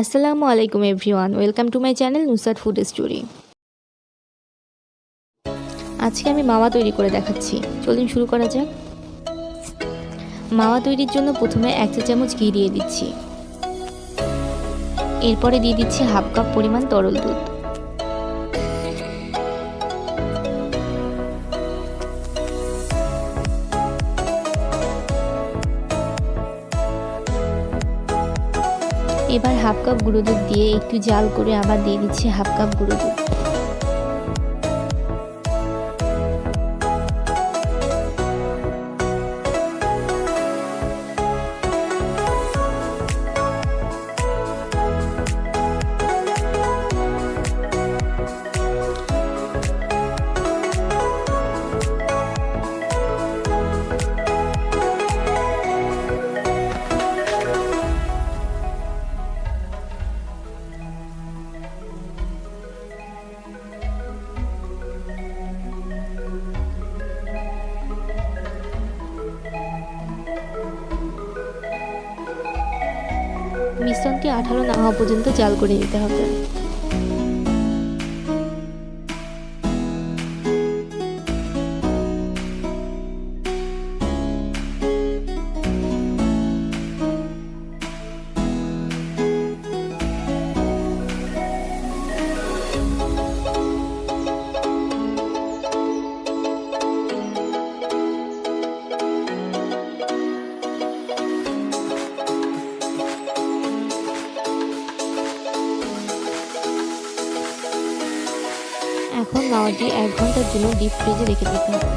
আসসালামু আলাইকুম everyone, welcome to my channel Nusrat food story. আজকে আমি মাওয়া তৈরি করে দেখাচ্ছি। চলুন শুরু করা যাক। মাওয়া তৈরির জন্য প্রথমে 1 চা চামচ ঘি দিয়ে দিচ্ছি। এরপরে দিয়ে দিচ্ছি হাফ কাপ পরিমাণ তরল দুধ। এবার হাফ কাপ গুঁড়ো দুধ দিয়ে একটু জাল করে আবার দিয়ে দিচ্ছি হাফ কাপ গুঁড়ো দুধ। মিশ্রণটি আঠালো না হওয়া পর্যন্ত জাল করে নিতে হবে। এখন মাওয়াটি 1 ঘন্টার জন্য ডিপ ফ্রিজে রেখে দিতে হবে।